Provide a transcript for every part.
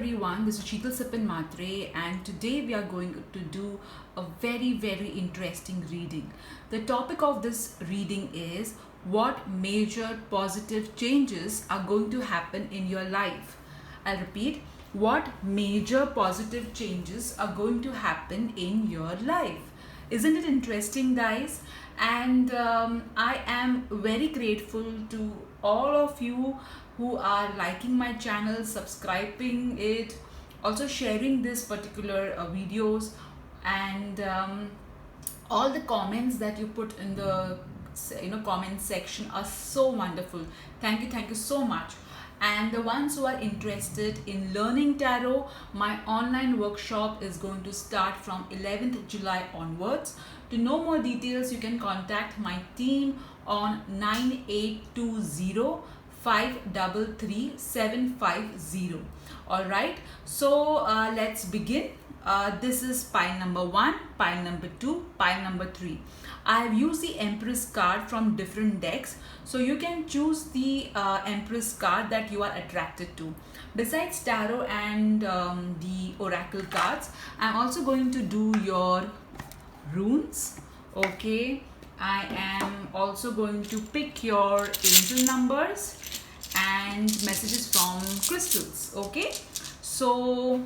everyone, this is Sheetal Sipin Matre, and today we are going to do a very interesting reading. The topic of this reading is what major positive changes are going to happen in your life. I'll repeat, what major positive changes are going to happen in your life. Isn't it interesting, guys? And I am very grateful to all of you who are liking my channel, subscribing it, also sharing this particular videos, and all the comments that you put in the comment section are so wonderful. Thank you so much. And the ones who are interested in learning tarot, my online workshop is going to start from 11th July onwards. To know more details, you can contact my team on 9820 533 750. All right, so let's begin. This is pile number 1, pile number 2, pile number 3. I have used the Empress card from different decks, so you can choose the Empress card that you are attracted to. Besides tarot and the oracle cards, I'm also going to do your runes. Okay, I am also going to pick your angel numbers and messages from crystals. Okay, so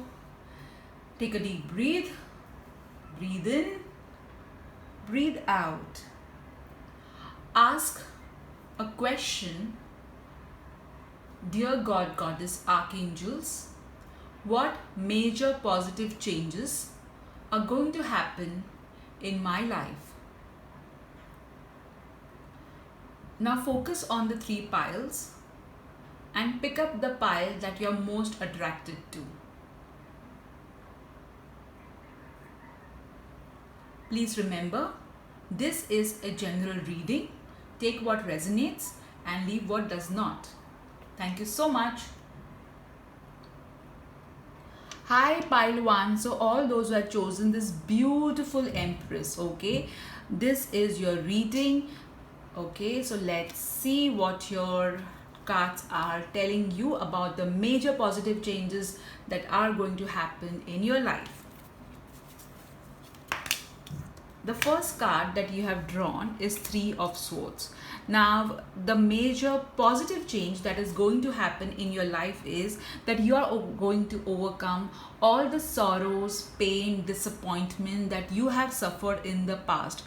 take a deep breathe in, breathe out. Ask a question. Dear God, Goddess, Archangels, what major positive changes are going to happen in my life? Now focus on the 3 piles and pick up the pile that you are most attracted to. Please remember, this is a general reading. Take what resonates and leave what does not. Thank you so much. Hi pile 1. So all those who have chosen this beautiful Empress, okay, this is your reading. Okay, so let's see what your cards are telling you about the major positive changes that are going to happen in your life. The first card that you have drawn is 3 of Swords. Now, the major positive change that is going to happen in your life is that you are going to overcome all the sorrows, pain, disappointment that you have suffered in the past.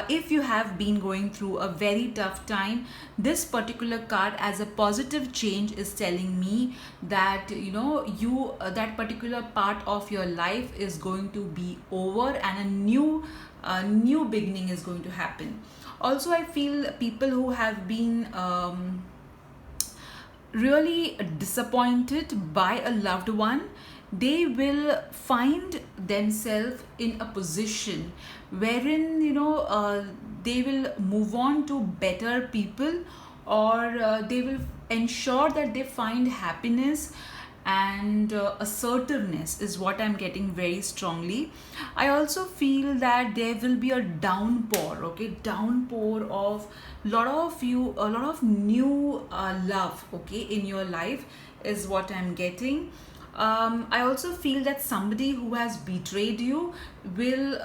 If you have been going through a very tough time, this particular card as a positive change is telling me that that particular part of your life is going to be over and a new beginning is going to happen. Also, I feel people who have been really disappointed by a loved one, they will find themselves in a position wherein they will move on to better people, or they will ensure that they find happiness and assertiveness is what I'm getting very strongly. I also feel that there will be a downpour of a lot of new love, okay, in your life is what I'm getting. I also feel that somebody who has betrayed you will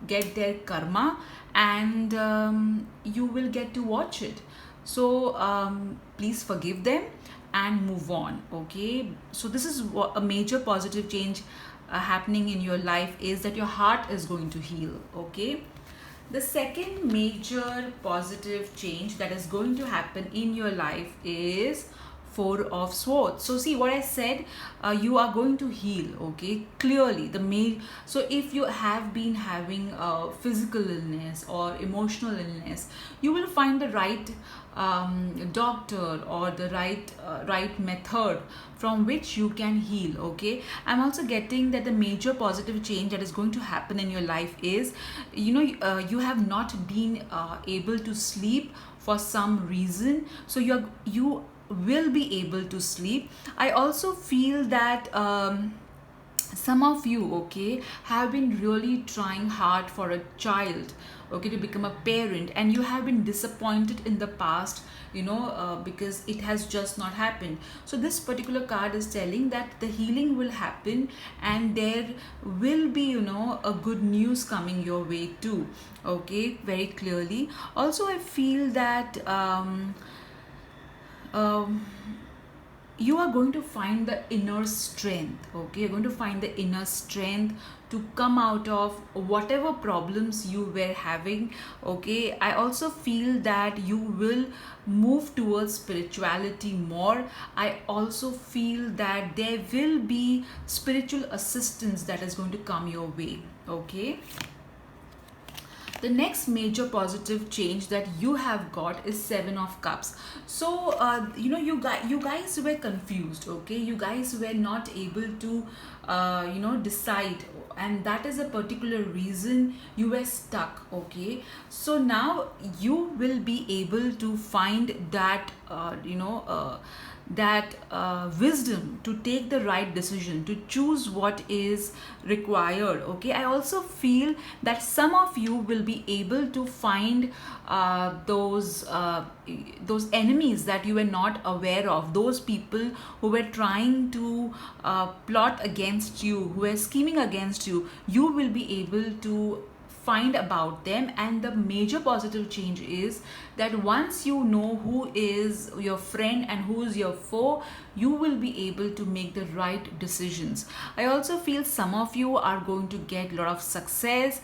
get their karma, and you will get to watch it. So please forgive them and move on. Okay, so this is what a major positive change happening in your life is, that your heart is going to heal. Okay, the second major positive change that is going to happen in your life is 4 of Swords. So see what I said, you are going to heal. Okay, clearly so if you have been having a physical illness or emotional illness, you will find the right doctor or the right method from which you can heal. Okay, I'm also getting that the major positive change that is going to happen in your life is you have not been able to sleep for some reason, so you will be able to sleep. I also feel that some of you, okay, have been really trying hard for a child, okay, to become a parent, and you have been disappointed in the past, because it has just not happened. So this particular card is telling that the healing will happen, and there will be, a good news coming your way too, okay, very clearly. Also, I feel that um, you are going to find the inner strength, okay, you're going to find the inner strength to come out of whatever problems you were having, okay. I also feel that you will move towards spirituality more. I also feel that there will be spiritual assistance that is going to come your way, okay. The next major positive change that you have got is Seven of Cups. So you guys were confused, okay, you guys were not able to decide, and that is a particular reason you were stuck, okay. So now you will be able to find that wisdom to take the right decision, to choose what is required, okay. I also feel that some of you will be able to find those enemies that you were not aware of, those people who were trying to plot against you, who were scheming against you. You will be able to find about them, and the major positive change is that once you know who is your friend and who is your foe, you will be able to make the right decisions. I also feel some of you are going to get a lot of success.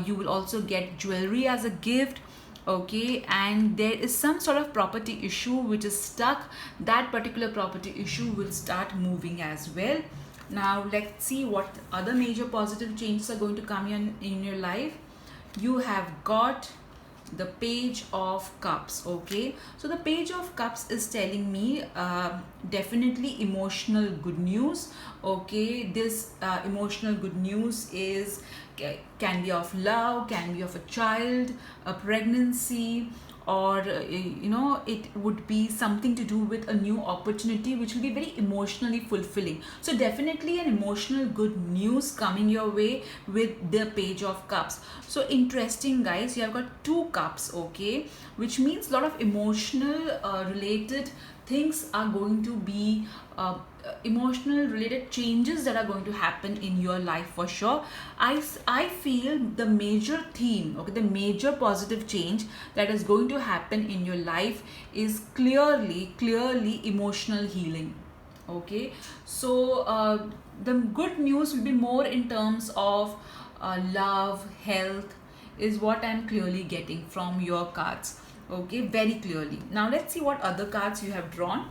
You will also get jewelry as a gift, okay, and there is some sort of property issue which is stuck. That particular property issue will start moving as well. Now let's see what other major positive changes are going to come in your life. You have got the Page of Cups, okay. So the Page of Cups is telling me definitely emotional good news, okay. This emotional good news is can be of love, can be of a child, a pregnancy, or it would be something to do with a new opportunity which will be very emotionally fulfilling. So definitely an emotional good news coming your way with the Page of Cups. So interesting, guys, you have got two cups, okay, which means a lot of emotional related things are going to be emotional related changes that are going to happen in your life for sure. I feel the major theme, okay, the major positive change that is going to happen in your life is clearly emotional healing, okay. So the good news will be more in terms of love, health, is what I'm clearly getting from your cards, okay, very clearly. Now let's see what other cards you have drawn.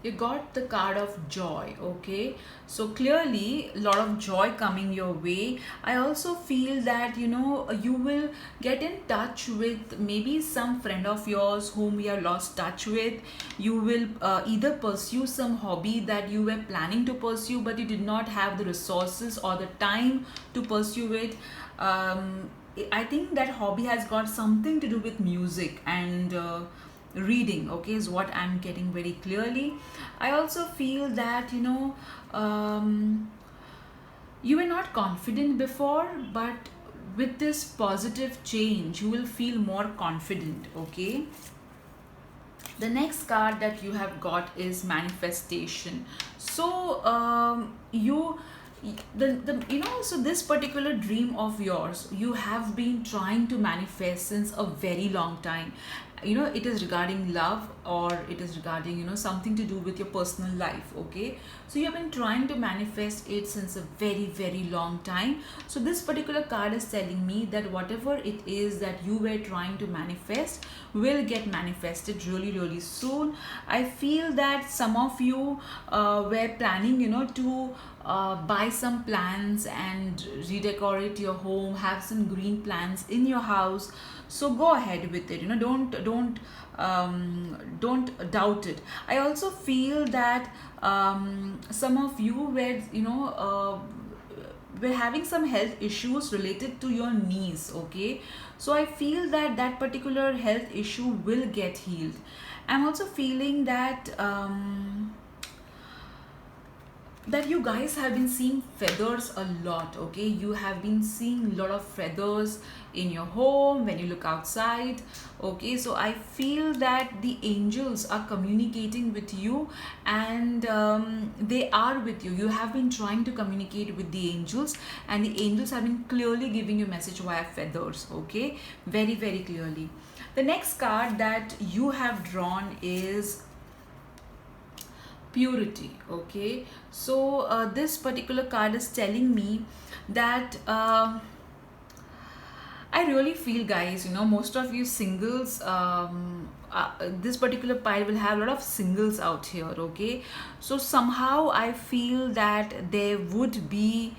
You got the card of joy, okay. So clearly a lot of joy coming your way. I also feel that you will get in touch with maybe some friend of yours whom you have lost touch with. You will either pursue some hobby that you were planning to pursue, but you did not have the resources or the time to pursue it. I think that hobby has got something to do with music and reading, okay, is what I'm getting very clearly. I also feel that you were not confident before, but with this positive change you will feel more confident, okay. The next card that you have got is manifestation. So you the so this particular dream of yours, you have been trying to manifest since a very long time. It is regarding love, or it is regarding something to do with your personal life, okay. So you have been trying to manifest it since a very long time. So this particular card is telling me that whatever it is that you were trying to manifest will get manifested really soon. I feel that some of you were planning to buy some plants and redecorate your home, have some green plants in your house. So go ahead with it, don't doubt it. I also feel that some of you were having some health issues related to your knees, okay. So I feel that that particular health issue will get healed. I'm also feeling that that you guys have been seeing feathers a lot. Okay, you have been seeing a lot of feathers in your home when you look outside. Okay, so I feel that the angels are communicating with you, and they are with you. You have been trying to communicate with the angels, and the angels have been clearly giving you message via feathers. Okay, very very clearly. The next card that you have drawn is purity. Okay, so this particular card is telling me that I really feel, guys, most of you singles, this particular pile will have a lot of singles out here. Okay, so somehow I feel that there would be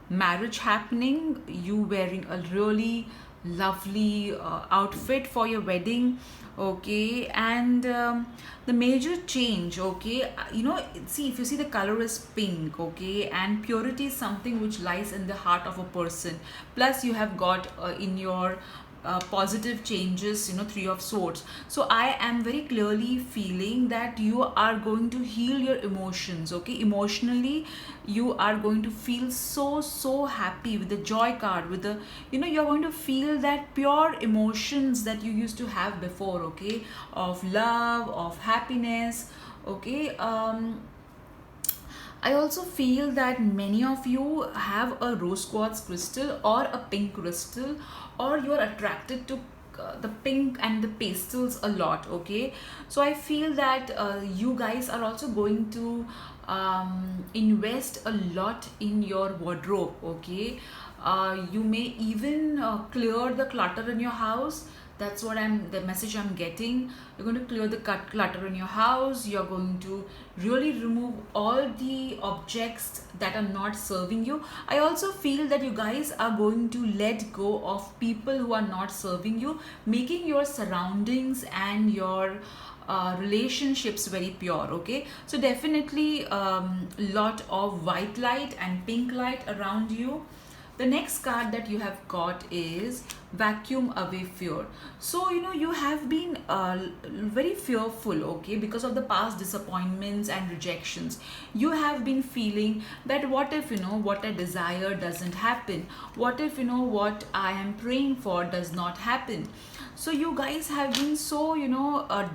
marriage happening, you wearing a really lovely outfit for your wedding. Okay, and the major change, okay, see, if you see, the color is pink. Okay, and purity is something which lies in the heart of a person. Plus you have got in your positive changes, three of swords. So I am very clearly feeling that you are going to heal your emotions. Okay, emotionally you are going to feel so happy with the joy card, with the, you're going to feel that pure emotions that you used to have before. Okay, of love, of happiness. Okay, I also feel that many of you have a rose quartz crystal or a pink crystal, or you are attracted to the pink and the pastels a lot. Okay, so I feel that you guys are also going to invest a lot in your wardrobe. Okay, you may even clear the clutter in your house. That's what the message I'm getting. You're going to clear the clutter in your house. You're going to really remove all the objects that are not serving you. I also feel that you guys are going to let go of people who are not serving you, making your surroundings and your relationships very pure. Okay, so definitely lot of white light and pink light around you. The next card that you have got is vacuum away fear. So you have been very fearful. Okay, because of the past disappointments and rejections. You have been feeling that what if what I desire doesn't happen, what if what I am praying for does not happen. So you guys have been so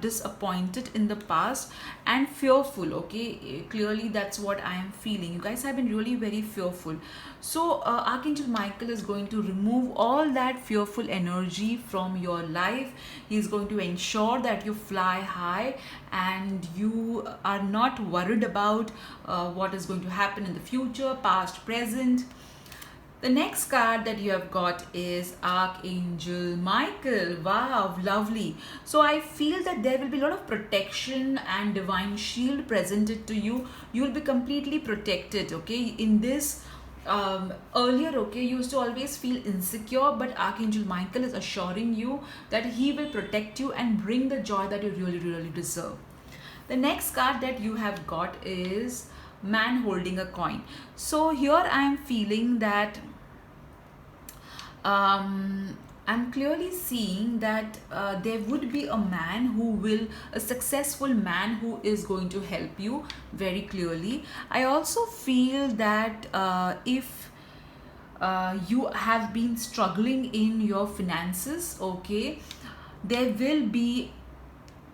disappointed in the past and fearful. Okay, clearly that's what I am feeling. You guys have been really very fearful. So Archangel Michael is going to remove all that fearful energy from your life. He is going to ensure that you fly high and you are not worried about what is going to happen in the future, past, present. The next card that you have got is Archangel Michael. Wow, lovely. So I feel that there will be a lot of protection and divine shield presented to you. You will be completely protected. Okay, in this earlier, okay, you used to always feel insecure, but Archangel Michael is assuring you that he will protect you and bring the joy that you really deserve. The next card that you have got is man holding a coin. So here I am feeling that I'm clearly seeing that there would be a successful man who is going to help you very clearly. I also feel that if you have been struggling in your finances, okay, there will be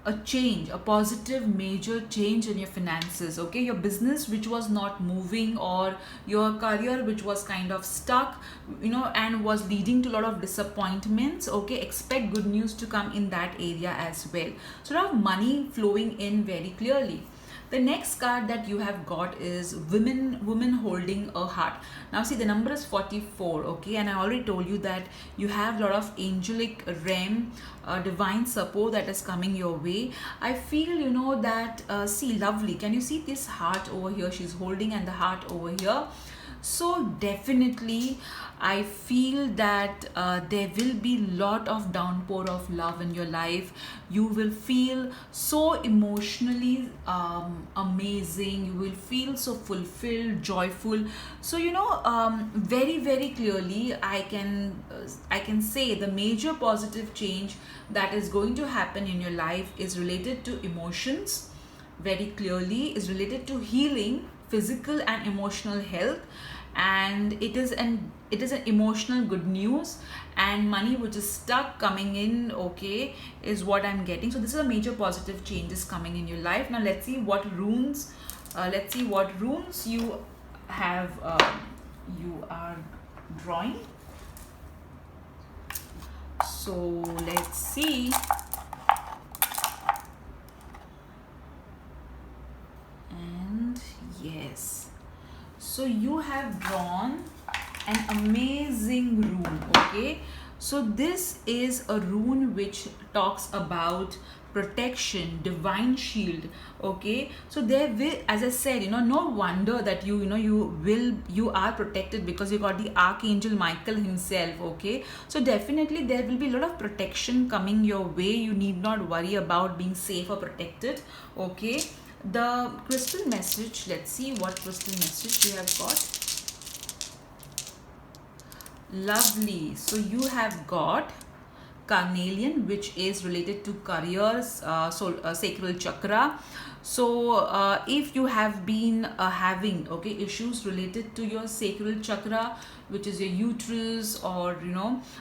a change, a positive major change in your finances. Okay, your business which was not moving, or your career which was kind of stuck, and was leading to a lot of disappointments. Okay, expect good news to come in that area as well. So you have money flowing in very clearly. The next card that you have got is women holding a heart. Now see, the number is 44. Okay, and I already told you that you have a lot of angelic realm, divine support that is coming your way. I feel that see, lovely, can you see this heart over here she's holding, and the heart over here? So definitely I feel that there will be lot of downpour of love in your life. You will feel so emotionally amazing. You will feel so fulfilled, joyful. So very clearly I can say the major positive change that is going to happen in your life is related to emotions, very clearly is related to healing physical and emotional health, and it is an emotional good news, and money which is stuck coming in, okay, is what I'm getting. So this is a major positive changes coming in your life. Now let's see what runes you have you are drawing. So let's see. And yes, so you have drawn an amazing rune, okay. So this is a rune which talks about protection, divine shield, okay. So there will, as I said, no wonder that you are protected, because you got the archangel Michael himself, okay. So definitely there will be a lot of protection coming your way. You need not worry about being safe or protected, okay. The crystal message, let's see what crystal message you have got. Lovely. So you have got carnelian, which is related to careers, sacral chakra. So if you have been having, okay, issues related to your sacral chakra, which is your uterus, or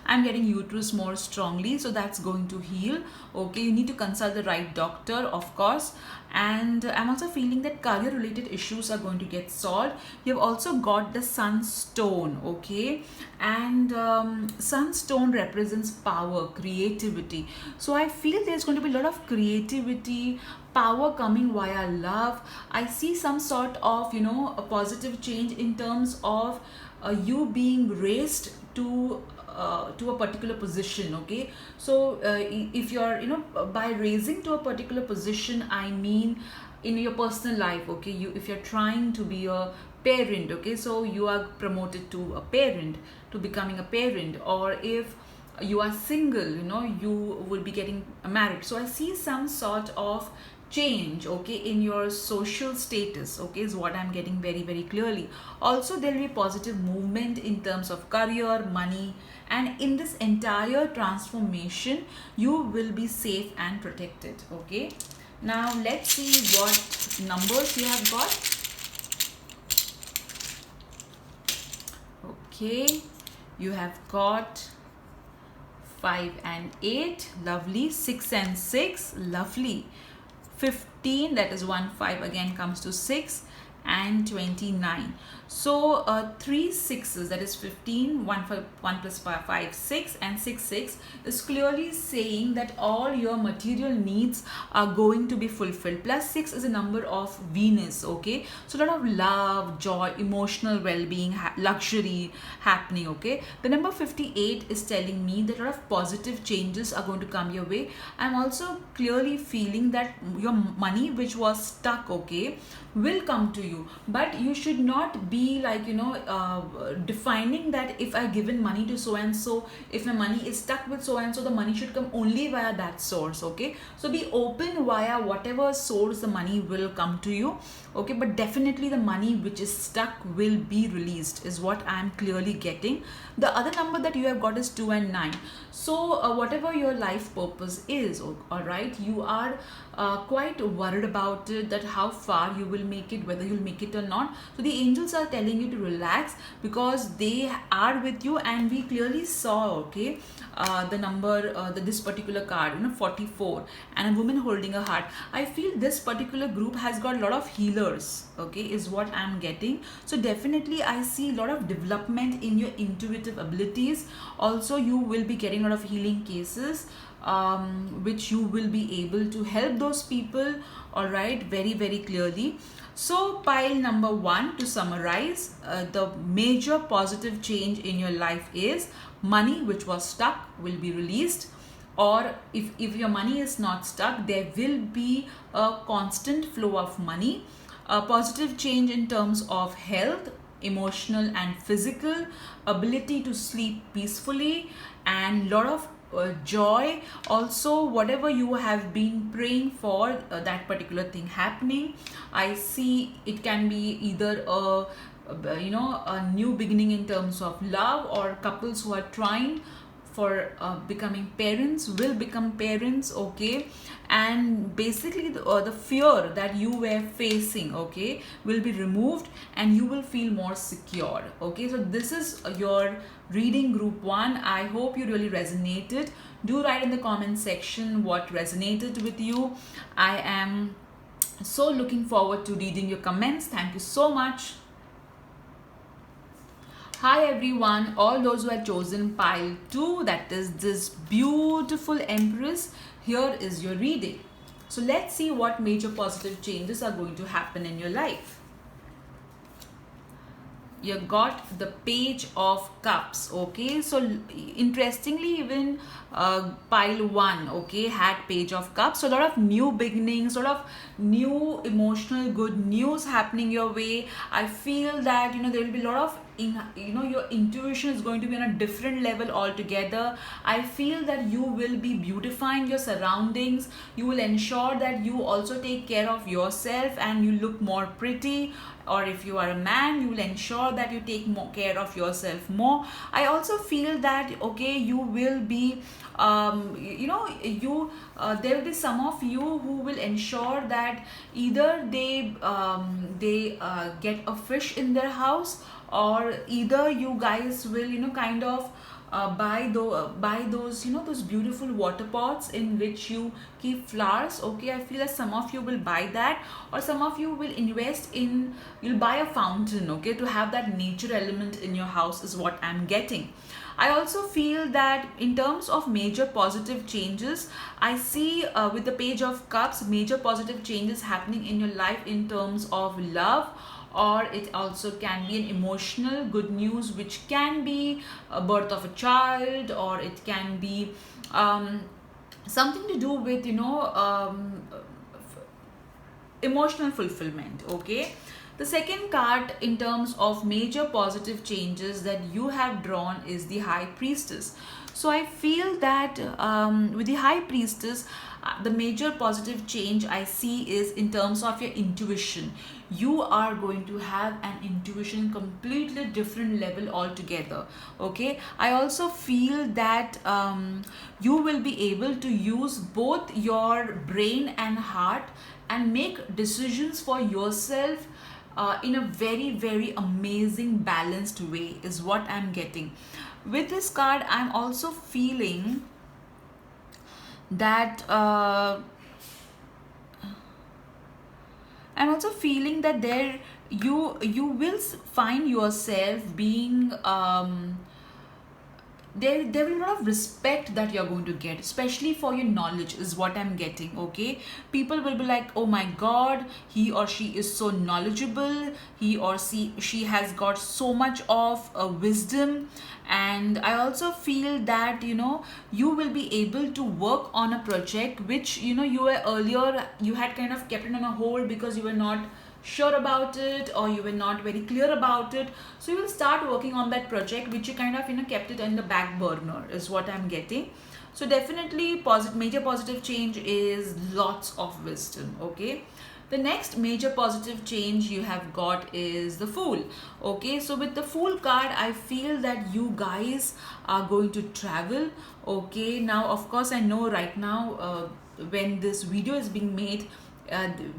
I'm getting uterus more strongly, so that's going to heal, okay. You need to consult the right doctor, of course. And I'm also feeling that career related issues are going to get solved. You've also got the sunstone, okay. And sunstone represents power, creativity. So I feel there's going to be a lot of creativity, power coming via love. I see some sort of a positive change in terms of you being raised to a particular position, okay. So if you're by raising to a particular position, I mean in your personal life, okay. If you're trying to be a parent, okay, so you are promoted to a parent, to becoming a parent. Or if you are single, you will be getting married. So I see some sort of change, okay, in your social status, okay, is what I'm getting very very clearly. Also there will be positive movement in terms of career, money, and in this entire transformation you will be safe and protected, okay. Now let's see what numbers you have got. Okay, you have got 5 and 8, lovely. 6 and 6, lovely. 15, that is 1 5 again comes to 6, and 29. So 3 6s, that is 15, 1 plus 5 6, and 6 6 is clearly saying that all your material needs are going to be fulfilled. Plus 6 is a number of Venus, okay. So a lot of love, joy, emotional well-being, luxury happening, okay. The number 58 is telling me that a lot of positive changes are going to come your way. I'm also clearly feeling that your money which was stuck, okay, will come to you. But you should not be like defining that if I given money to so and so, if my money is stuck with so and so, the money should come only via that source, okay. So be open via whatever source the money will come to you, okay. But definitely the money which is stuck will be released, is what I am clearly getting. The other number that you have got is 2 and 9. So whatever your life purpose is, all right, you are quite worried about it, that how far you will make it, whether you'll make it or not. So the angels are telling you to relax, because they are with you. And we clearly saw, okay, the number, this particular card, 44, and a woman holding a heart. I feel this particular group has got a lot of healers, okay, is what I'm getting. So definitely I see a lot of development in your intuitive abilities. Also you will be getting a lot of healing cases, which you will be able to help those people, all right, very very clearly. So pile number 1, to summarize, the major positive change in your life is money which was stuck will be released. Or if your money is not stuck, there will be a constant flow of money. A positive change in terms of health, emotional and physical, ability to sleep peacefully, and lot of joy. Also whatever you have been praying for, that particular thing happening. I see it can be either a new beginning in terms of love, or couples who are trying for becoming parents will become parents, okay, and basically the fear that you were facing, okay, will be removed and you will feel more secure, okay. So this is your reading group 1. I hope you really resonated. Do write in the comment section what resonated with you. I am so looking forward to reading your comments. Thank you so much. Hi everyone, all those who have chosen pile 2, that is this beautiful Empress, here is your reading. So let's see what major positive changes are going to happen in your life. You got the Page of Cups, okay. So interestingly, even pile 1, okay, had Page of Cups. So a lot of new beginnings, sort of new emotional good news happening your way. I feel that there will be a lot of your intuition is going to be on a different level altogether. I feel that you will be beautifying your surroundings. You will ensure that you also take care of yourself and you look more pretty. Or if you are a man, you will ensure that you take more care of yourself more. I also feel that, okay, you will be there will be some of you who will ensure that either they get a fish in their house, or either you guys will kind of buy those those beautiful water pots in which you keep flowers, okay. I feel that some of you will buy that, or some of you will you'll buy a fountain, okay, to have that nature element in your house is what I'm getting. I also feel that in terms of major positive changes, I see with the Page of Cups, major positive changes happening in your life in terms of love, or it also can be an emotional good news, which can be a birth of a child, or it can be something to do with emotional fulfillment, okay. The second card in terms of major positive changes that you have drawn is the High Priestess. So I feel that with the High Priestess, the major positive change I see is in terms of your intuition. You are going to have an intuition completely different level altogether, okay. I also feel that you will be able to use both your brain and heart and make decisions for yourself in a very, very amazing balanced way is what I'm getting. With this card, I'm also feeling that there you will find yourself being there will be a lot of respect that you're going to get, especially for your knowledge is what I'm getting, okay. People will be like, oh my god, he or she is so knowledgeable, he or she has got so much of wisdom. And I also feel that you will be able to work on a project which you were earlier, you had kind of kept it on a hold because you were not sure about it, or you were not very clear about it. So you will start working on that project which you kind of kept it in the back burner is what I'm getting. So definitely major positive change is lots of wisdom, okay. The next major positive change you have got is the Fool, okay. So with the Fool card, I feel that you guys are going to travel, okay. Now of course I know right now when this video is being made,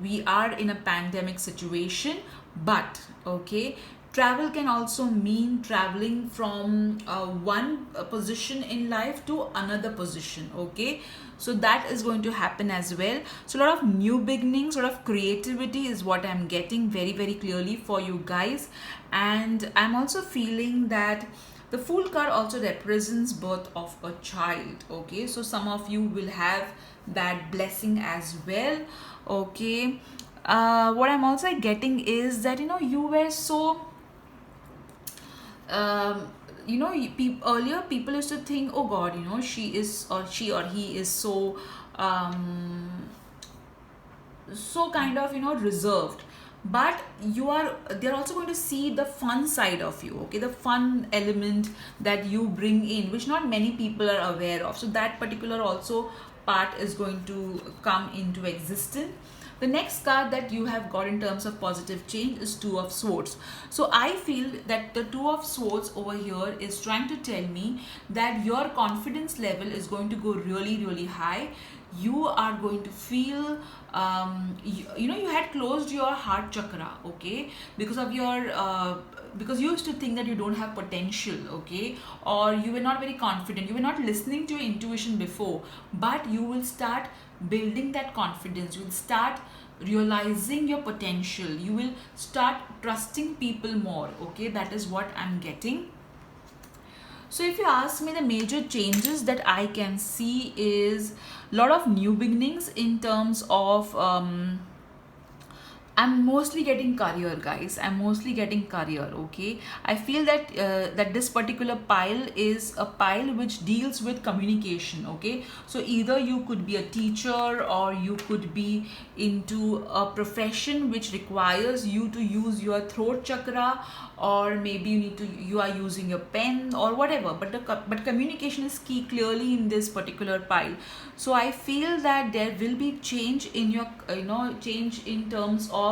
we are in a pandemic situation, but okay, travel can also mean traveling from one position in life to another position, okay. So that is going to happen as well. So a lot of new beginnings, sort of creativity is what I'm getting very, very clearly for you guys. And I'm also feeling that the Fool card also represents birth of a child, okay. So some of you will have that blessing as well, okay. What I'm also getting is that you were so earlier people used to think, oh god, she or he is so so kind of reserved, but they're also going to see the fun side of you, okay, the fun element that you bring in, which not many people are aware of. So that particular also part is going to come into existence. The next card that you have got in terms of positive change is Two of Swords. So I feel that the Two of Swords over here is trying to tell me that your confidence level is going to go really, really high. You are going to feel, you had closed your heart chakra, okay, because of your because you used to think that you don't have potential, okay, or you were not very confident, you were not listening to your intuition before, but you will start building that confidence, you will start realizing your potential, you will start trusting people more, okay. That is what I'm getting. So if you ask me, the major changes that I can see is a lot of new beginnings in terms of I'm mostly getting career, guys. I'm mostly getting career, okay. I feel that that this particular pile is a pile which deals with communication, okay. So either you could be a teacher, or you could be into a profession which requires you to use your throat chakra, or maybe you are using your pen or whatever, but communication is key clearly in this particular pile. So I feel that there will be change in your change in terms of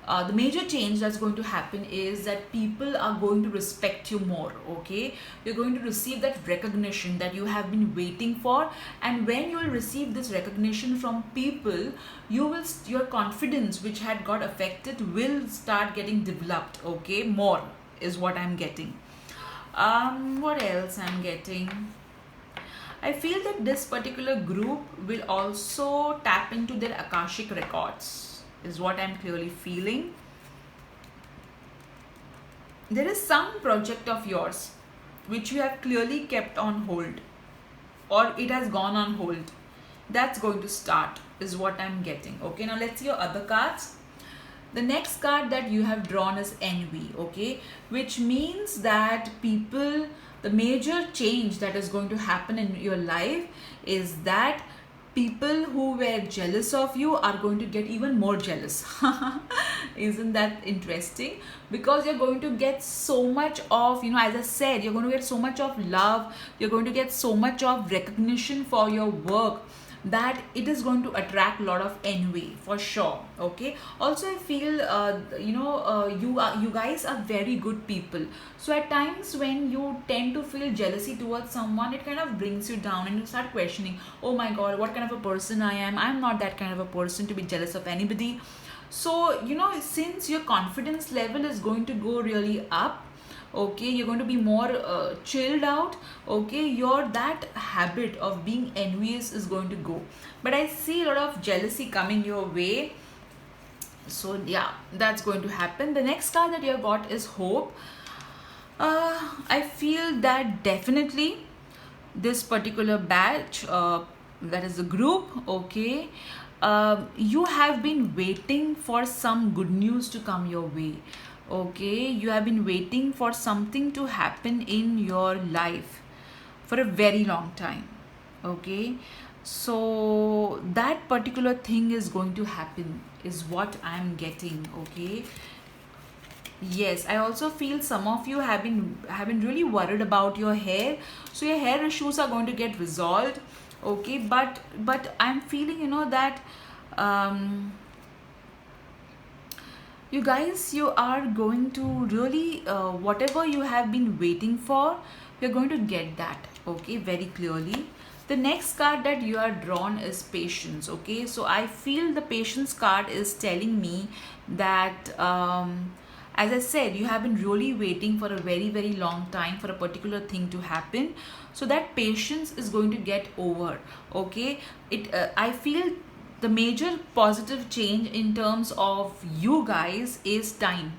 the major change that's going to happen is that people are going to respect you more, okay. You're going to receive that recognition that you have been waiting for, and when you will receive this recognition from people, your confidence which had got affected will start getting developed, okay, more is what I'm getting. What else I'm getting? I feel that this particular group will also tap into their Akashic records, is what I'm clearly feeling. There is some project of yours which you have clearly kept on hold, or it has gone on hold. That's going to start, is what I'm getting. Okay, now let's see your other cards. The next card that you have drawn is Envy, okay, which means that people, the major change that is going to happen in your life is that people who were jealous of you are going to get even more jealous. Isn't that interesting? Because you're going to get so much of, as I said, you're going to get so much of love, you're going to get so much of recognition for your work, that it is going to attract a lot of envy for sure, okay. Also I feel you guys are very good people, so at times when you tend to feel jealousy towards someone, it kind of brings you down and you start questioning, oh my god, what kind of a person I am. I'm not that kind of a person to be jealous of anybody. So since your confidence level is going to go really up, okay, you're going to be more chilled out, okay, your that habit of being envious is going to go, but I see a lot of jealousy coming your way. So yeah, that's going to happen. The next card that you have got is Hope. I feel that definitely this particular batch, that is the group, okay, you have been waiting for some good news to come your way, okay. You have been waiting for something to happen in your life for a very long time, okay. So that particular thing is going to happen, is what I'm getting, okay. Yes, I also feel some of you have been really worried about your hair, so your hair issues are going to get resolved, okay. But I'm feeling that you guys, you are going to really whatever you have been waiting for, you're going to get that, okay, very clearly. The next card that you are drawn is Patience, okay. So I feel the Patience card is telling me that as I said, you have been really waiting for a very, very long time for a particular thing to happen, so that patience is going to get over, okay. I feel the major positive change in terms of you guys is time,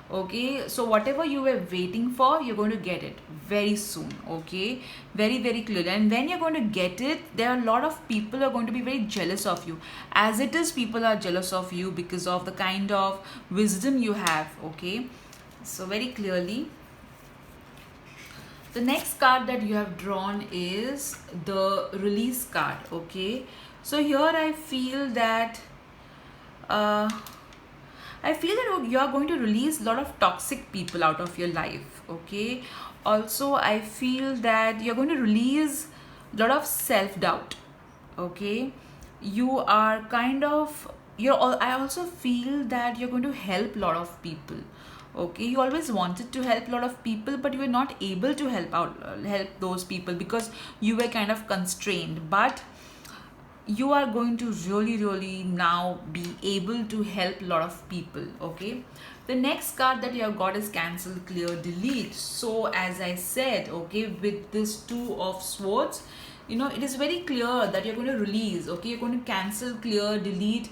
okay. So whatever you were waiting for, you're going to get it very soon, okay, very, very clearly. And when you're going to get it, there are a lot of people are going to be very jealous of you, as it is people are jealous of you because of the kind of wisdom you have, okay. So very clearly, the next card that you have drawn is the Release card, okay. So here I feel that you are going to release a lot of toxic people out of your life, okay. Also I feel that you're going to release a lot of self-doubt, okay. You are kind of I also feel that you're going to help a lot of people. Okay, you always wanted to help a lot of people, but you were not able to help those people because you were kind of constrained. But you are going to really now be able to help a lot of people. Okay, the next card that you have got is cancel, clear, delete. So as I said, okay, with this two of swords, it is very clear that you're going to release. Okay, you're going to cancel, clear, delete,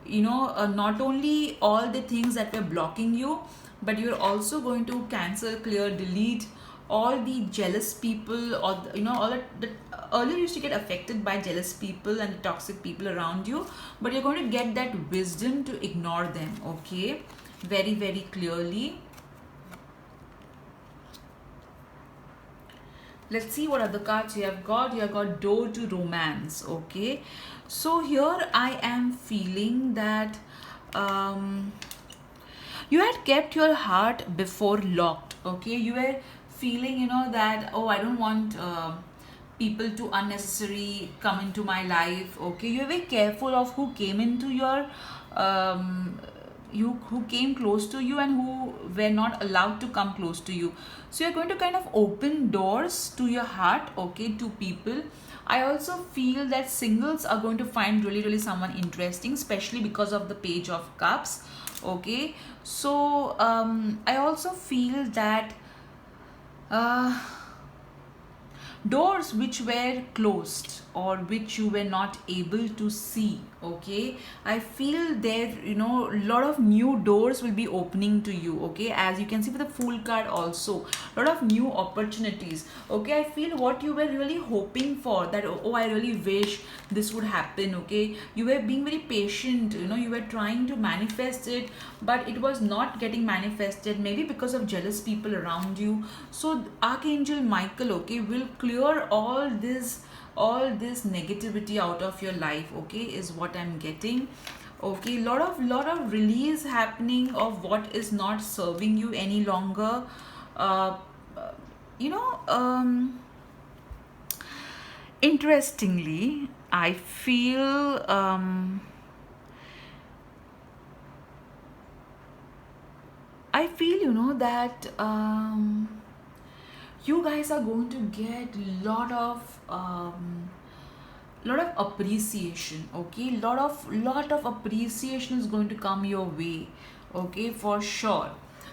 not only all the things that were blocking you, but you're also going to cancel, clear, delete all the jealous people, or all the earlier you used to get affected by jealous people and the toxic people around you, but you're going to get that wisdom to ignore them. Okay, very clearly. Let's see what other cards you have got. You have got door to romance. Okay, so here I am feeling that you had kept your heart before locked. Okay, you were feeling that, oh, I don't want people to unnecessarily come into my life. Okay, you were very careful of who came into your who came close to you and who were not allowed to come close to you. So you're going to kind of open doors to your heart, okay, to people. I also feel that singles are going to find really someone interesting, especially because of the Page of Cups. Okay, so I also feel that doors which were closed or which you were not able to see, okay, I feel there a lot of new doors will be opening to you. Okay, as you can see with the Fool card also, a lot of new opportunities. Okay, I feel what you were really hoping for, that, oh, I really wish this would happen. Okay, you were being very patient, you were trying to manifest it, but it was not getting manifested, maybe because of jealous people around you. So Archangel Michael, okay, will clear all this negativity out of your life. Okay, is what I'm getting. Okay, lot of release happening of what is not serving you any longer. uh, you know Interestingly, I feel that you guys are going to get lot of appreciation. Okay, lot of appreciation is going to come your way. Okay, for sure.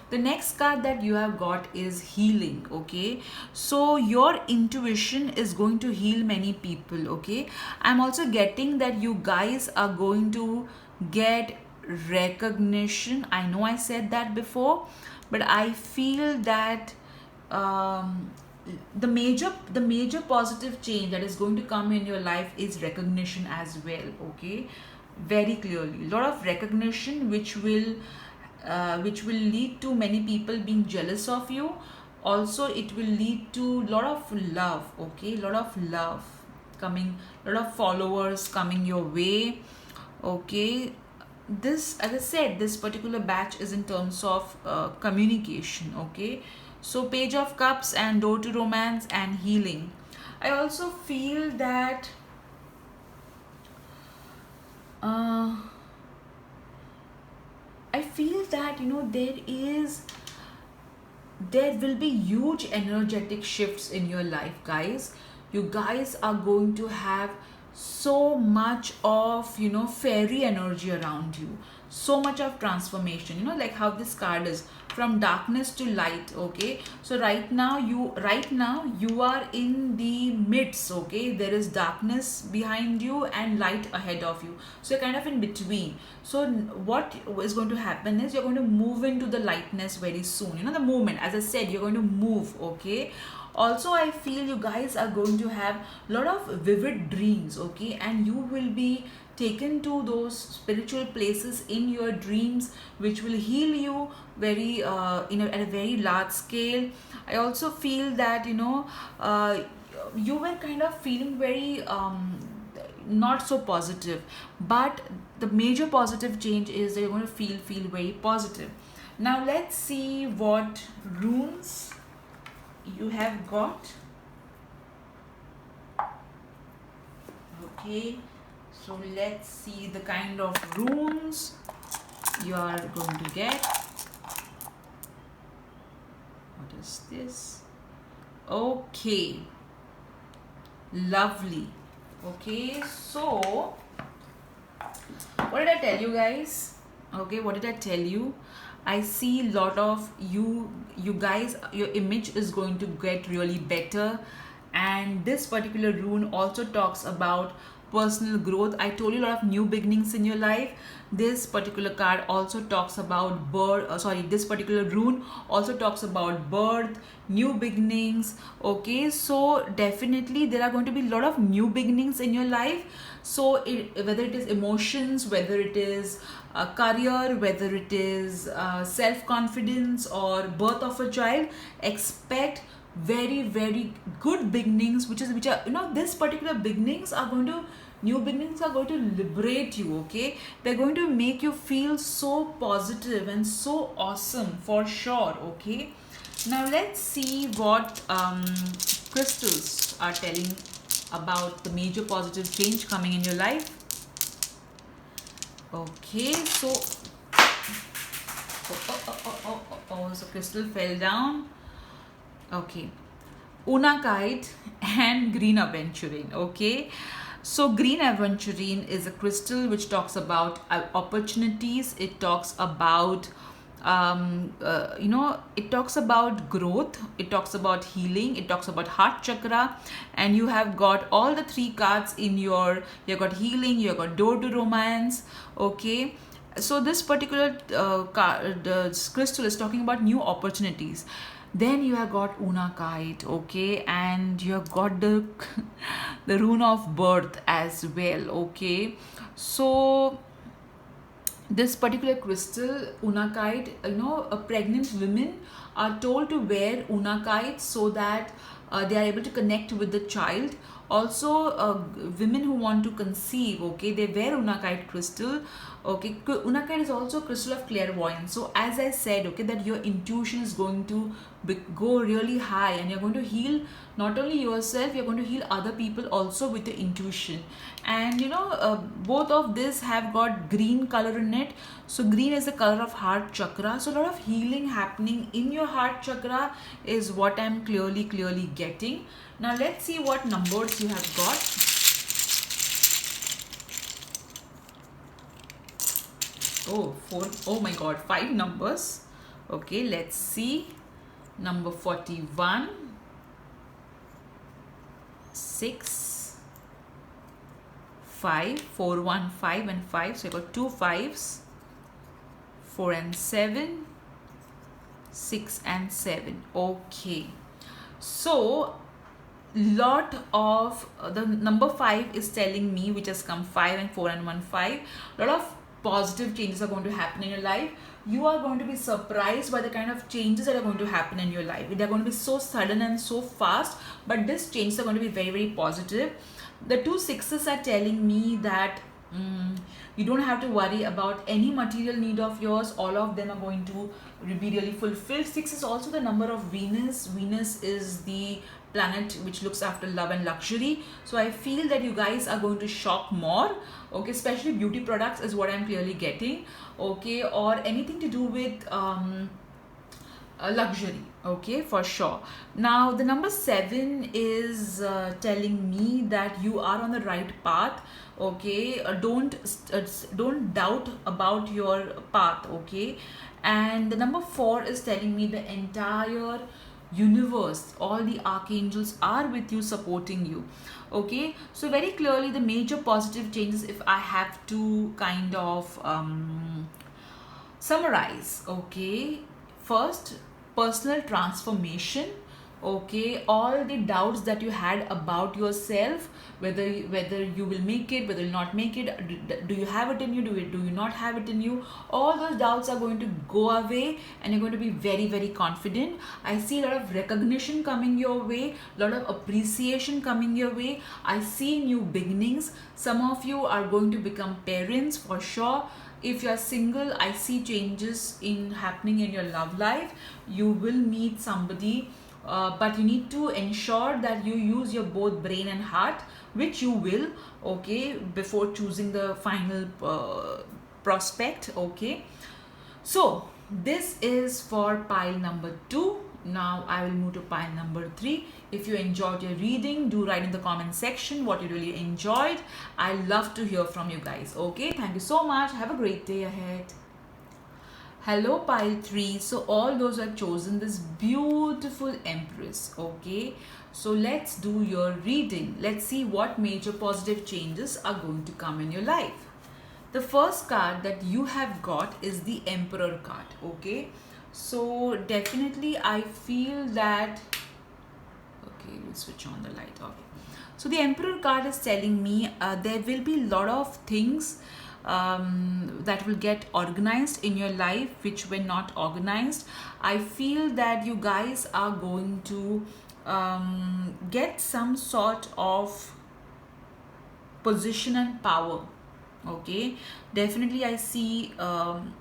The next card that you have got is healing. Okay, so your intuition is going to heal many people. Okay, I'm also getting that you guys are going to get recognition. I know I said that before, but I feel that um, the major positive change that is going to come in your life is recognition as well. Okay, very clearly a lot of recognition which will lead to many people being jealous of you. Also, it will lead to lot of love. Okay, lot of love coming, lot of followers coming your way. Okay, this, as I said, this particular batch is in terms of communication. Okay, so Page of Cups and door to romance and healing. I also feel that uh, there will be huge energetic shifts in your life, guys. You guys are going to have so much of fairy energy around you, so much of transformation, like how this card is from darkness to light. Okay, so right now you are in the midst. Okay, there is darkness behind you and light ahead of you, so you're kind of in between. So what is going to happen is you're going to move into the lightness very soon. The movement, as I said, you're going to move. Okay, also I feel you guys are going to have a lot of vivid dreams. Okay, and you will be taken to those spiritual places in your dreams which will heal you very at a very large scale. I also feel that you were kind of feeling very not so positive, but the major positive change is that you're going to feel very positive. Now let's see what runes you have got. Okay, So let's see the kind of runes you are going to get. What is this? Okay, lovely. Okay, so what did I tell you guys? Okay, what did I tell you? I see a lot of you guys, your image is going to get really better, and this particular rune also talks about personal growth. I told you a lot of new beginnings in your life. This particular card also talks about birth, this particular rune also talks about birth, new beginnings. Okay, so definitely there are going to be a lot of new beginnings in your life. So whether it is emotions, whether it is a career, whether it is self-confidence or birth of a child, expect very good beginnings, which are, you know, this particular beginnings are going to, new beginnings are going to liberate you. Okay, they're going to make you feel so positive and so awesome for sure. Okay, now let's see what crystals are telling about the major positive change coming in your life. Okay, so so crystal fell down. Okay, Unakite and green aventurine. Okay, so green aventurine is a crystal which talks about opportunities. It talks about it talks about growth, it talks about healing, it talks about heart chakra, and you have got all the three cards in your, you've got healing, you've got door to romance. Okay, so this particular the crystal is talking about new opportunities. Then you have got Unakite. Okay, and you have got the the rune of birth as well. Okay, so this particular crystal, Unakite, you know, pregnant women are told to wear Unakite so that they are able to connect with the child. Also, women who want to conceive, okay, they wear Unakite crystal. Okay, Unakite is also a crystal of clairvoyance. So as I said, okay, that your intuition is going to go really high, and you're going to heal not only yourself, you're going to heal other people also with your intuition. And you know, both of this have got green color in it. So green is the color of heart chakra. So a lot of healing happening in your heart chakra is what I'm clearly getting. Now let's see what numbers you have got. Oh, four. Oh my god, 5 numbers. Okay, let's see. Number 41, 6, 5, 4, 1, 5 and 5. So I got 2 5s, 4 and 7, 6 and 7. Okay, so lot of the number 5 is telling me, which has come 5 and 4 and 1 5, lot of positive changes are going to happen in your life. You are going to be surprised by the kind of changes that are going to happen in your life. They're going to be so sudden and so fast, but these changes are going to be very positive. The 2 6s are telling me that you don't have to worry about any material need of yours. All of them are going to be really fulfilled. 6 is also the number of Venus. Venus is the planet which looks after love and luxury. So I feel that you guys are going to shop more. Okay, especially beauty products is what I'm clearly getting. Okay, or anything to do with luxury. Okay, for sure. Now the number 7 is telling me that you are on the right path. Okay, don't doubt about your path. Okay, and the number 4 is telling me the entire universe, all the archangels are with you, supporting you. Okay, so very clearly the major positive changes, if I have to kind of summarize. Okay, first, personal transformation. Okay, all the doubts that you had about yourself, whether you will make it, whether you'll not make it, do you have it in you, do you not have it in you, all those doubts are going to go away, and you're going to be very confident. I see a lot of recognition coming your way, a lot of appreciation coming your way. I see new beginnings. Some of you are going to become parents for sure. If you're single, I see changes in happening in your love life. You will meet somebody but you need to ensure that you use your both brain and heart, which you will, okay, before choosing the final prospect. Okay, so this is for pile number 2. Now I will move to pile number 3. If you enjoyed your reading, do write in the comment section what you really enjoyed. I love to hear from you guys. Okay, thank you so much. Have a great day ahead. Hello pile 3. So all those who have chosen this beautiful Empress. Okay, so let's do your reading. Let's see what major positive changes are going to come in your life. The first card that you have got is the Emperor card. Okay, so definitely I feel that, okay, we'll switch on the light. Okay, so the Emperor card is telling me there will be a lot of things that will get organized in your life which were not organized. I feel that you guys are going to get some sort of position and power. Okay, definitely I see an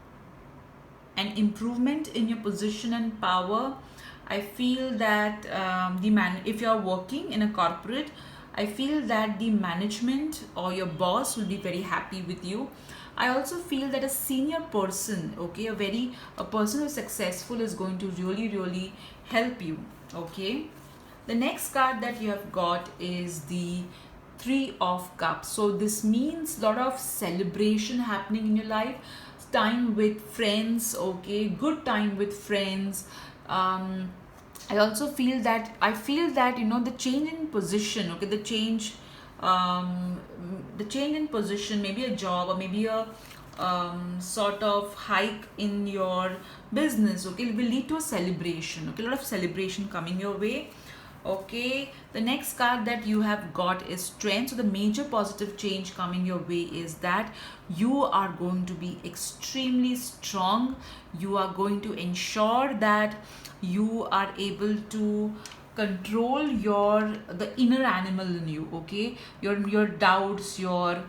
improvement in your position and power. I feel that if you are working in a corporate, I feel that the management or your boss will be very happy with you. I also feel that a senior person, okay, a person who is successful is going to really help you. Okay, the next card that you have got is the Three of Cups. So this means a lot of celebration happening in your life, time with friends. Okay, good time with friends. I also feel that you know, the change in position. Okay, the change in position, maybe a job or maybe a sort of hike in your business. Okay, will lead to a celebration. Okay, a lot of celebration coming your way. Okay, the next card that you have got is Strength. So the major positive change coming your way is that you are going to be extremely strong. You are going to ensure that you are able to control the inner animal in you. Okay, your doubts, your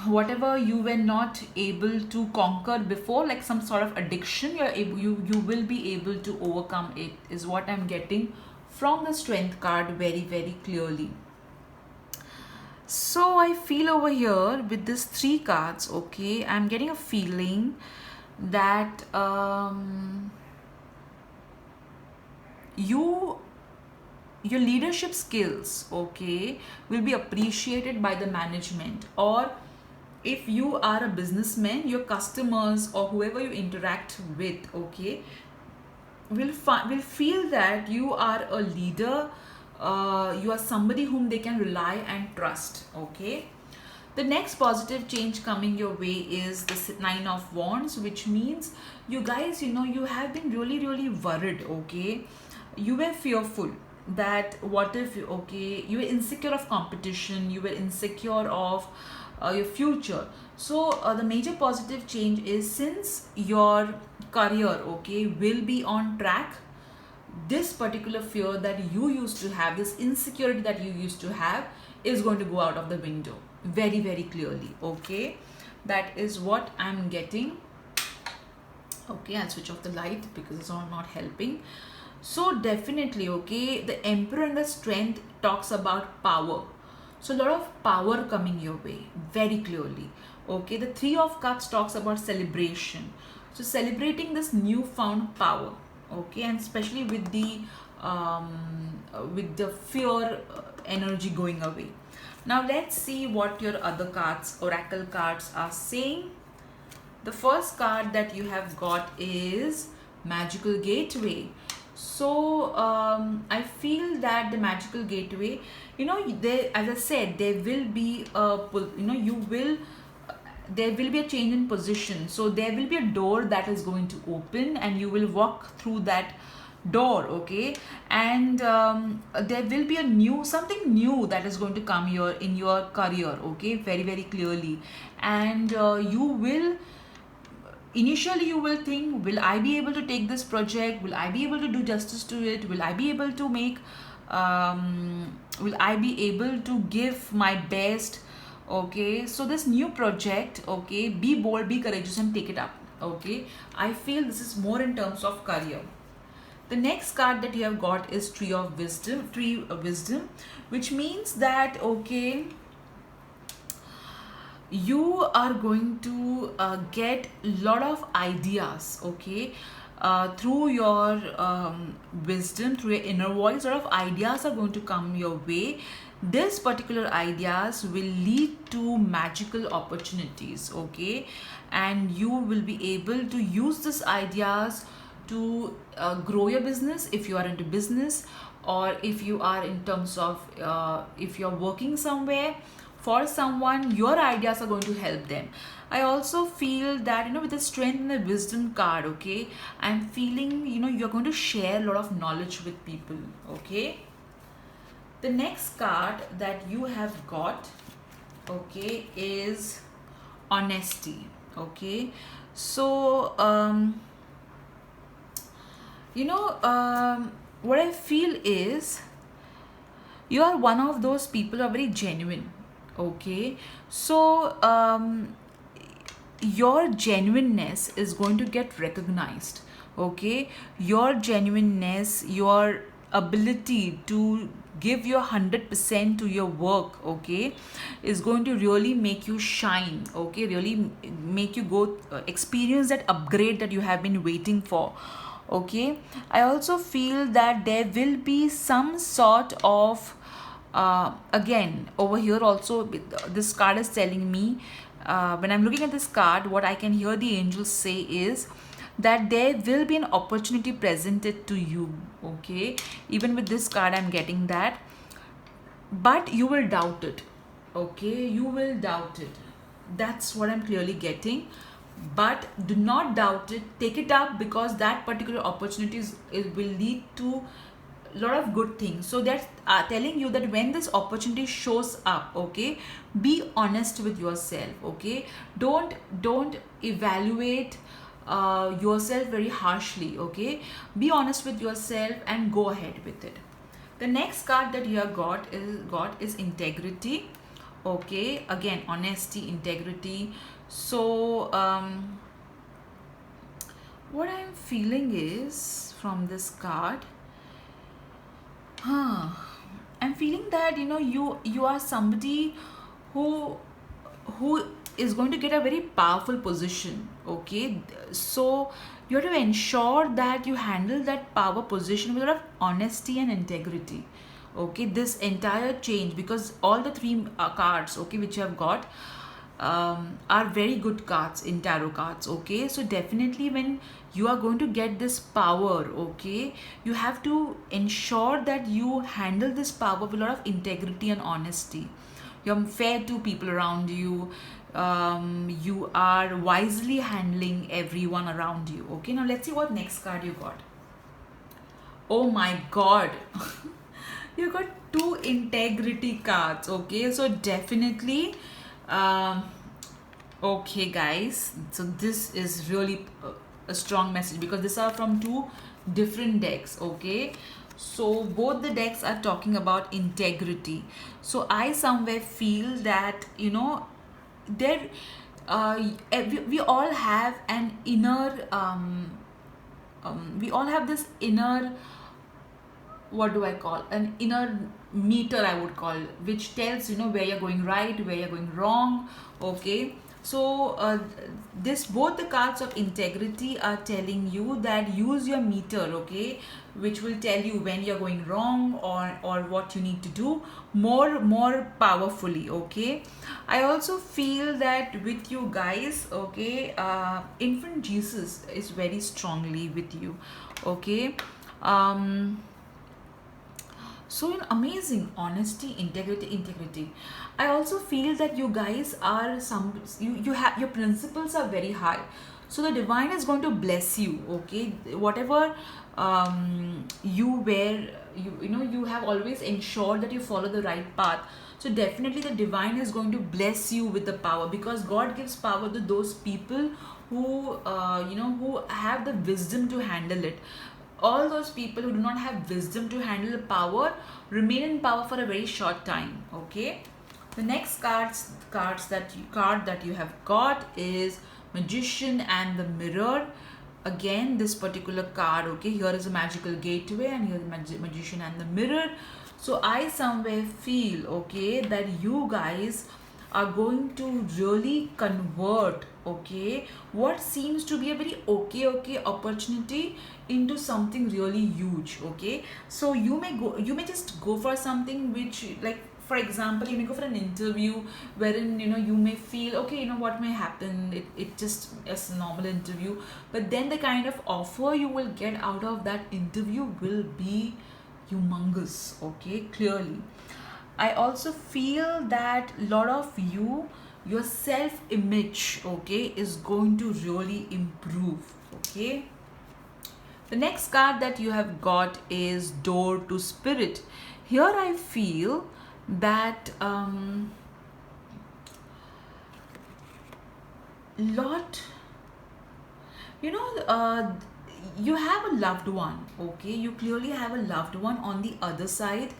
whatever you were not able to conquer before, like some sort of addiction, you will be able to overcome it, is what I'm getting from the Strength card very clearly. So I feel over here with these 3 cards, okay, I'm getting a feeling that your leadership skills, okay, will be appreciated by the management. Or if you are a businessman, your customers or whoever you interact with, okay, will feel that you are a leader, you are somebody whom they can rely and trust. Okay, the next positive change coming your way is the Nine of Wands, which means you guys, you know, you have been really worried. Okay, you were fearful that what if, okay, you were insecure of competition, you were insecure of your future. So the major positive change is, since your career, okay, will be on track, this particular fear that you used to have, this insecurity that you used to have, is going to go out of the window very clearly. Okay, that is what I'm getting. Okay, I'll switch off the light because it's all not helping. So definitely, okay, the Emperor and the Strength talks about power. So a lot of power coming your way very clearly. Okay, the Three of Cups talks about celebration. So celebrating this newfound power. Okay, and especially with the fear energy going away. Now let's see what your other cards, oracle cards, are saying. The first card that you have got is Magical Gateway. So I feel that the Magical Gateway, you know, there, as I said, there will be a, you know, there will be a change in position. So there will be a door that is going to open and you will walk through that door. Okay, and there will be something new that is going to come here in your career. Okay, very clearly. And you will, initially you will think, will I be able to take this project, will I be able to do justice to it, will I be able to make will I be able to give my best. Okay, so this new project, okay, be bold, be courageous and take it up. Okay, I feel this is more in terms of career. The next card that you have got is Tree of Wisdom, which means that, okay, you are going to get a lot of ideas, okay, through your wisdom, through your inner voice. A lot of ideas are going to come your way. This particular ideas will lead to magical opportunities, okay, and you will be able to use these ideas to grow your business if you are into business, or if you are in terms of if you're working somewhere for someone, your ideas are going to help them. I also feel that, you know, with the strength and the wisdom card, okay, I'm feeling, you know, you're going to share a lot of knowledge with people, okay. The next card that you have got, okay, is honesty, okay. So what I feel is you are one of those people who are very genuine, okay. So your genuineness is going to get recognized, okay. Your genuineness, your ability to give your 100% to your work, okay, is going to really make you shine, okay, really make you go experience that upgrade that you have been waiting for, okay. I also feel that there will be some sort of again over here also, this card is telling me, when I'm looking at this card, what I can hear the angels say is that there will be an opportunity presented to you, okay. Even with this card I'm getting that, but you will doubt it, okay, you will doubt it. That's what I'm clearly getting. But do not doubt it, take it up, because that particular opportunities, it will lead to a lot of good things. So that's telling you that when this opportunity shows up, okay, be honest with yourself, okay. Don't evaluate yourself very harshly, okay. Be honest with yourself and go ahead with it. The next card that you have got is integrity, okay. Again, honesty, integrity. So what I'm feeling is from this card, I'm feeling that, you know, you are somebody who is going to get a very powerful position, okay. So you have to ensure that you handle that power position with a lot of honesty and integrity, okay, this entire change, because all the three cards, okay, which you have got are very good cards in tarot cards, okay. So definitely when you are going to get this power, okay, you have to ensure that you handle this power with a lot of integrity and honesty. You're fair to people around you. You are wisely handling everyone around you, okay. Now let's see what next card you got. Oh my god. You got two integrity cards, okay. So definitely okay guys, so this is really a strong message, because these are from two different decks, okay. So both the decks are talking about integrity. So I somewhere feel that, you know, there we all have an inner we all have this inner, what do I call, an inner meter, I would call, which tells, you know, where you're going right, where you're going wrong, okay. So this, both the cards of integrity are telling you that use your meter, okay, which will tell you when you're going wrong, or what you need to do more powerfully, okay. I also feel that with you guys, okay, infant Jesus is very strongly with you, okay. So an amazing honesty, integrity. I also feel that you guys are you have, your principles are very high. So the divine is going to bless you, okay. Whatever you wear, you know, you have always ensured that you follow the right path. So definitely the divine is going to bless you with the power, because God gives power to those people who who have the wisdom to handle it. All those people who do not have wisdom to handle power remain in power for a very short time, okay. The next card that you have got is Magician and the Mirror. again this particular card. Okay, here is a magical gateway, and here is magician and the mirror. So I somewhere feel, okay, that you guys are going to really convert, okay, what seems to be a very okay opportunity into something really huge. Okay, so you may just go for something which, like, for example, you may go for an interview wherein, you may feel, okay, what may happen, it just is a normal interview, but then the kind of offer you will get out of that interview will be humongous. Okay, clearly I also feel that a lot of your self image, okay, is going to really improve. Okay, the next card that you have got is Door to Spirit. Here I feel that lot, you know uh, you have a loved one. Okay, you clearly have a loved one on the other side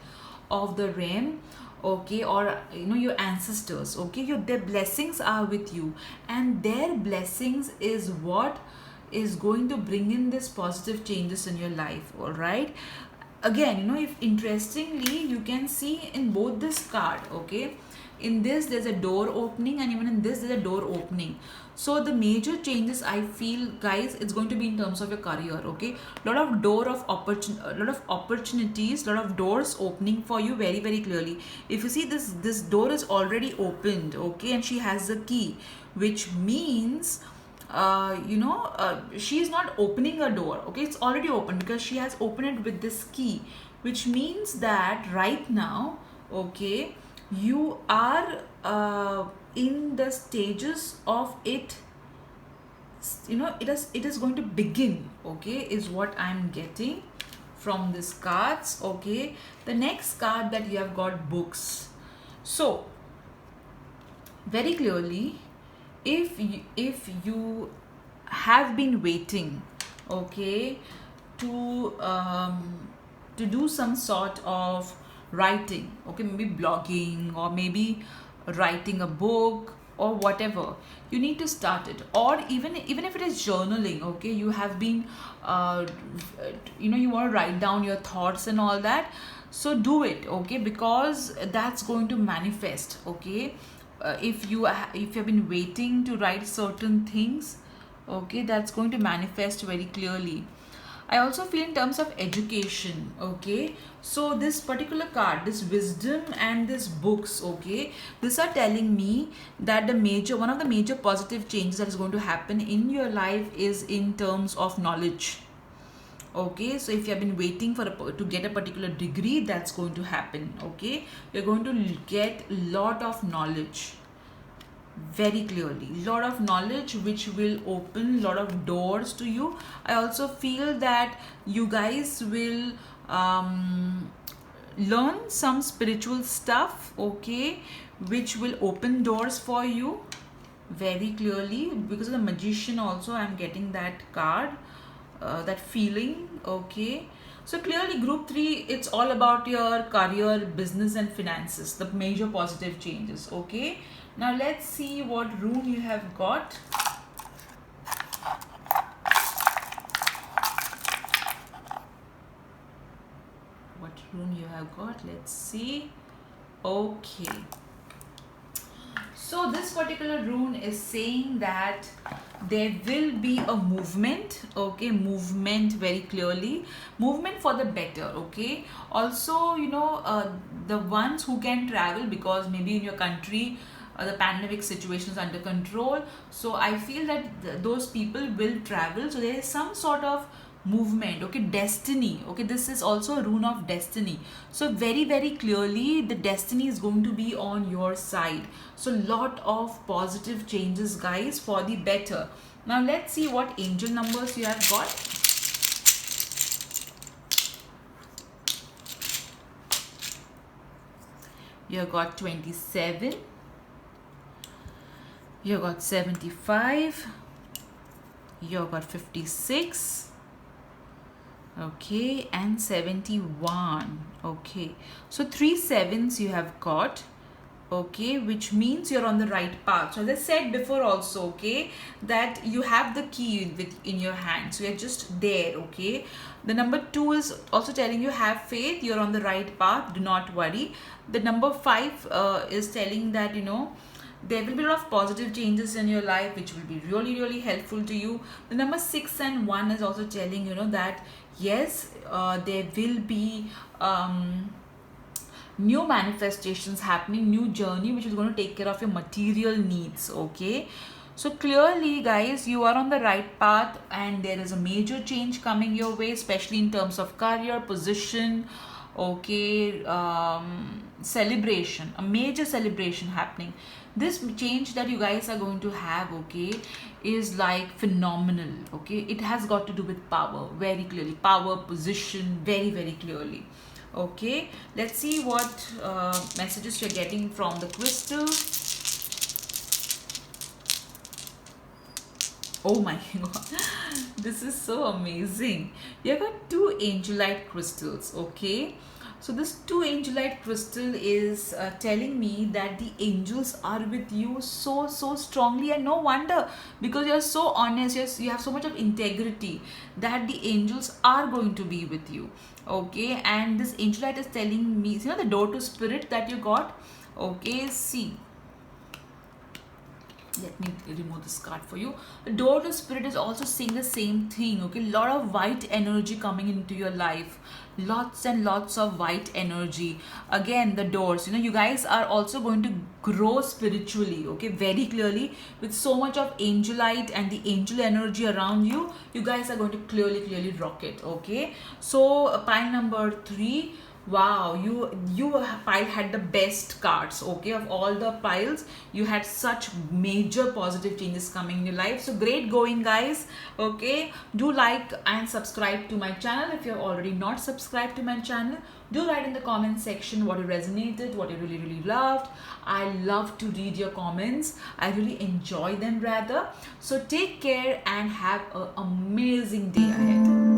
of the realm. Okay, or your ancestors. Okay, their blessings are with you, and their blessings is what is going to bring in this positive changes in your life. All right, again, if interestingly you can see in both this card, okay, in this there's a door opening, and even in this there's a door opening. So the major changes I feel, guys, it's going to be in terms of your career. Okay, lot of opportunities, lot of doors opening for you very very clearly. If you see, this door is already opened, okay, and she has the key, which means she is not opening a door. Okay, it's already open because she has opened it with this key, which means that right now, okay, you are in the stages of it. It is going to begin. Okay, is what I'm getting from these cards. Okay, the next card that you have got, books. So very clearly, if you have been waiting, okay, to do some sort of writing, okay, maybe blogging, or maybe writing a book, or whatever, you need to start it. Or even if it is journaling, okay, you have been you want to write down your thoughts and all that, so do it. Okay, because that's going to manifest. Okay, if you have been waiting to write certain things, okay, that's going to manifest very clearly. I also feel in terms of education. Okay, so this particular card, this wisdom and this books, okay, these are telling me that one of the major positive changes that is going to happen in your life is in terms of knowledge. Okay, so if you have been waiting to get a particular degree, that's going to happen. Okay, you're going to get a lot of knowledge, very clearly, lot of knowledge, which will open lot of doors to you. I also feel that you guys will learn some spiritual stuff, okay, which will open doors for you very clearly. Because of the magician also, I'm getting that card, that feeling. Okay, so clearly group 3, it's all about your career, business and finances, the major positive changes. Okay, now let's see what rune you have got. What rune you have got, let's see. Okay, so this particular rune is saying that there will be a movement. Okay, movement, very clearly, movement for the better. Okay, also the ones who can travel, because maybe in your country the pandemic situation is under control, so I feel that those people will travel. So there is some sort of movement. Okay, destiny. Okay, this is also a rune of destiny. So very very clearly the destiny is going to be on your side. So lot of positive changes, guys, for the better. Now let's see what angel numbers you have got. You got 27, you got 75, you got 56, okay, and 71. Okay, so 3 sevens you have got. okay, which means you're on the right path. So as I said before also, okay, that you have the key in your hand, so you're just there, okay. The number 2 is also telling you have faith, you're on the right path, do not worry. The number 5 is telling that, you know, there will be a lot of positive changes in your life which will be really really helpful to you. The number 6 and 1 is also telling, you know, that yes, there will be new manifestations happening, new journey which is going to take care of your material needs, okay. So clearly guys, you are on the right path and there is a major change coming your way, especially in terms of career position, okay. Celebration, a major celebration happening. This change that you guys are going to have, okay, is like phenomenal, okay. It has got to do with power, very clearly, power, position, very very clearly, okay. Let's see what messages you're getting from the crystal. Oh my god, this is so amazing. You got 2 angelite crystals, okay. So this 2 angelite crystal is telling me that the angels are with you so strongly, and no wonder, because you're so honest, you have so much of integrity, that the angels are going to be with you, okay. And this angelite is telling me, you know, the door to spirit that you got, okay. See, let me remove this card for you. The door to spirit is also saying the same thing, okay. Lot of white energy coming into your life, lots and lots of white energy. Again, the doors, you know, you guys are also going to grow spiritually, okay, very clearly, with so much of angelite and the angel energy around you. You guys are going to clearly rock it, okay. So pile number 3, wow, you pile had the best cards, okay. Of all the piles, you had such major positive changes coming in your life. So great going guys, okay. Do like and subscribe to my channel if you're already not subscribed to my channel. Do write in the comment section what you resonated, what you really loved. I love to read your comments, I really enjoy them rather. So take care and have an amazing day ahead.